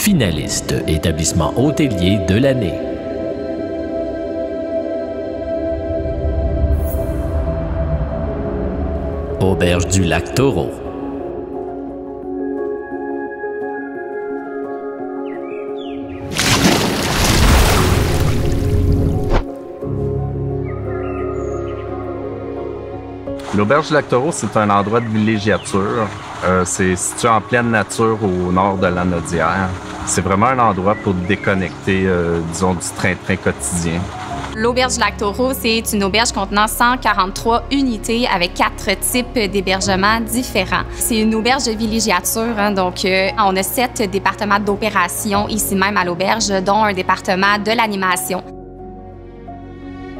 finaliste établissement hôtelier de l'année. Auberge du Lac Taureau. L'Auberge du Lac Taureau, c'est un endroit de villégiature. C'est situé en pleine nature au nord de Lanaudière. C'est vraiment un endroit pour déconnecter, disons, du train-train quotidien. L'Auberge du Lac Taureau, c'est une auberge contenant 143 unités avec 4 types d'hébergements différents. C'est une auberge de villégiature, hein, donc on a 7 départements d'opération ici même à l'auberge, dont un département de l'animation.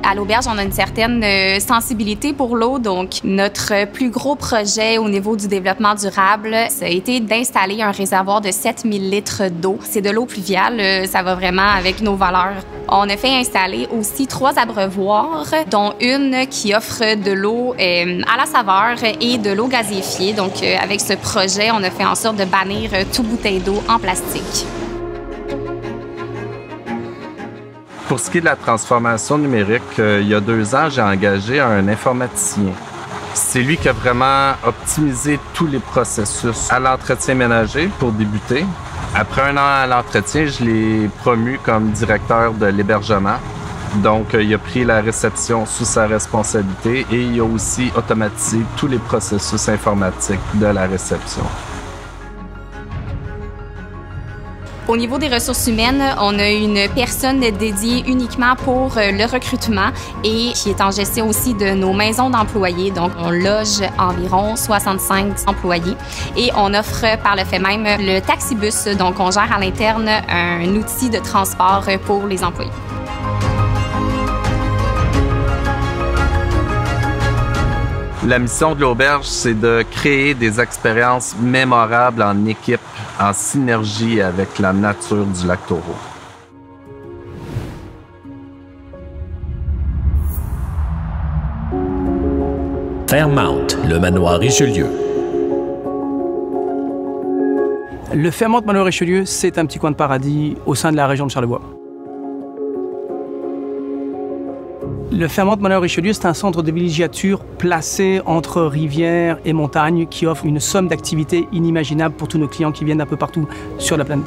À l'auberge, on a une certaine sensibilité pour l'eau, donc notre plus gros projet au niveau du développement durable, ça a été d'installer un réservoir de 7000 litres d'eau. C'est de l'eau pluviale, ça va vraiment avec nos valeurs. On a fait installer aussi 3 abreuvoirs, dont une qui offre de l'eau à la saveur et de l'eau gazéifiée. Donc, avec ce projet, on a fait en sorte de bannir toute bouteille d'eau en plastique. Pour ce qui est de la transformation numérique, il y a 2 ans, j'ai engagé un informaticien. C'est lui qui a vraiment optimisé tous les processus à l'entretien ménager pour débuter. Après 1 an à l'entretien, je l'ai promu comme directeur de l'hébergement. Donc, il a pris la réception sous sa responsabilité et il a aussi automatisé tous les processus informatiques de la réception. Au niveau des ressources humaines, on a une personne dédiée uniquement pour le recrutement et qui est en gestion aussi de nos maisons d'employés. Donc, on loge environ 65 employés et on offre par le fait même le taxibus. Donc, on gère à l'interne un outil de transport pour les employés. La mission de l'auberge, c'est de créer des expériences mémorables en équipe, en synergie avec la nature du Lac Taureau. Fairmount, le manoir Richelieu. Le Fairmount Manoir Richelieu, c'est un petit coin de paradis au sein de la région de Charlevoix. Le Fairmount Manoir Richelieu, c'est un centre de villégiature placé entre rivières et montagnes qui offre une somme d'activités inimaginables pour tous nos clients qui viennent d'un peu partout sur la planète.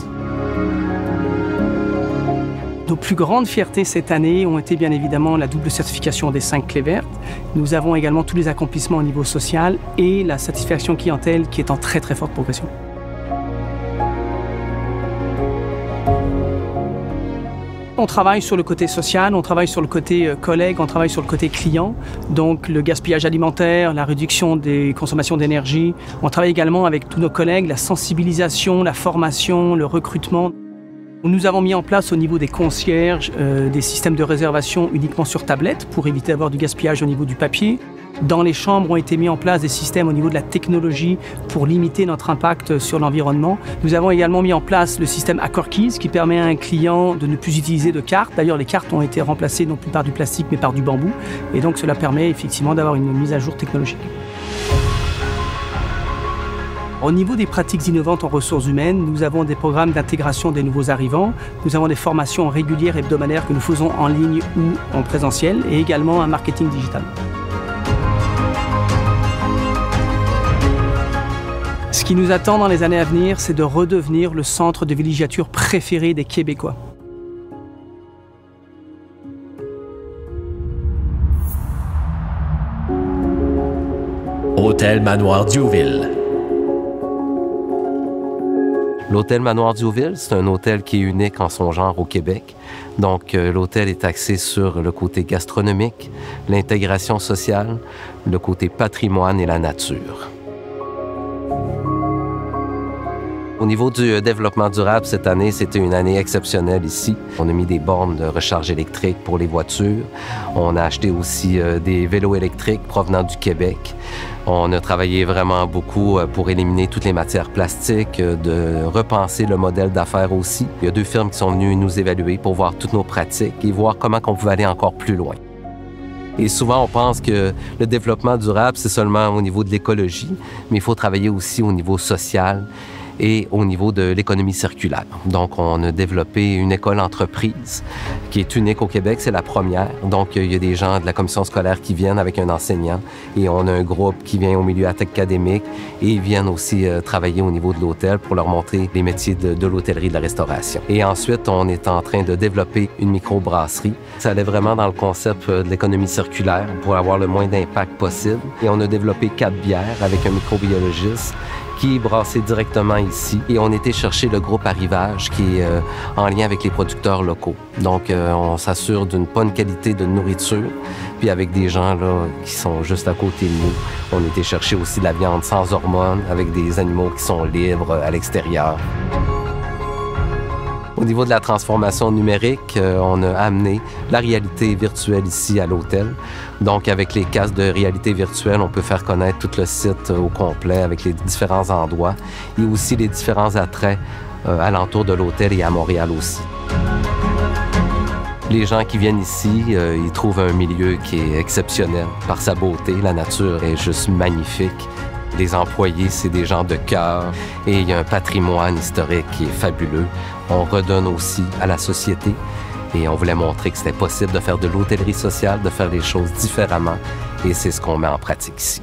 Nos plus grandes fiertés cette année ont été bien évidemment la double certification des 5 clés vertes. Nous avons également tous les accomplissements au niveau social et la satisfaction clientèle qui est en très très forte progression. On travaille sur le côté social, on travaille sur le côté collègue, on travaille sur le côté client, donc le gaspillage alimentaire, la réduction des consommations d'énergie. On travaille également avec tous nos collègues, la sensibilisation, la formation, le recrutement. Nous avons mis en place au niveau des concierges des systèmes de réservation uniquement sur tablette pour éviter d'avoir du gaspillage au niveau du papier. Dans les chambres ont été mis en place des systèmes au niveau de la technologie pour limiter notre impact sur l'environnement. Nous avons également mis en place le système AccorKeys qui permet à un client de ne plus utiliser de cartes. D'ailleurs, les cartes ont été remplacées non plus par du plastique mais par du bambou. Et donc, cela permet effectivement d'avoir une mise à jour technologique. Au niveau des pratiques innovantes en ressources humaines, nous avons des programmes d'intégration des nouveaux arrivants. Nous avons des formations régulières hebdomadaires que nous faisons en ligne ou en présentiel et également un marketing digital. Ce qui nous attend dans les années à venir, c'est de redevenir le centre de villégiature préféré des Québécois. Hôtel Manoir Diouville. L'hôtel Manoir Diouville, c'est un hôtel qui est unique en son genre au Québec. Donc, l'hôtel est axé sur le côté gastronomique, l'intégration sociale, le côté patrimoine et la nature. Au niveau du développement durable, cette année, c'était une année exceptionnelle ici. On a mis des bornes de recharge électrique pour les voitures. On a acheté aussi des vélos électriques provenant du Québec. On a travaillé vraiment beaucoup pour éliminer toutes les matières plastiques, de repenser le modèle d'affaires aussi. Il y a 2 firmes qui sont venues nous évaluer pour voir toutes nos pratiques et voir comment on pouvait aller encore plus loin. Et souvent, on pense que le développement durable, c'est seulement au niveau de l'écologie, mais il faut travailler aussi au niveau social et au niveau de l'économie circulaire. Donc, on a développé une école entreprise qui est unique au Québec, c'est la première. Donc, il y a des gens de la commission scolaire qui viennent avec un enseignant et on a un groupe qui vient au milieu académique et ils viennent aussi travailler au niveau de l'hôtel pour leur montrer les métiers de l'hôtellerie et de la restauration. Et ensuite, on est en train de développer une microbrasserie. Ça allait vraiment dans le concept de l'économie circulaire pour avoir le moins d'impact possible. Et on a développé 4 bières avec un microbiologiste qui est brassé directement ici. Et on était chercher le groupe Arrivage qui est en lien avec les producteurs locaux. Donc, on s'assure d'une bonne qualité de nourriture. Puis avec des gens là qui sont juste à côté de nous, on était chercher aussi de la viande sans hormones avec des animaux qui sont libres à l'extérieur. Au niveau de la transformation numérique, on a amené la réalité virtuelle ici à l'hôtel. Donc, avec les casques de réalité virtuelle, on peut faire connaître tout le site au complet avec les différents endroits et aussi les différents attraits alentour de l'hôtel et à Montréal aussi. Les gens qui viennent ici, ils trouvent un milieu qui est exceptionnel par sa beauté. La nature est juste magnifique. Les employés, c'est des gens de cœur et il y a un patrimoine historique qui est fabuleux. On redonne aussi à la société et on voulait montrer que c'était possible de faire de l'hôtellerie sociale, de faire les choses différemment et c'est ce qu'on met en pratique ici.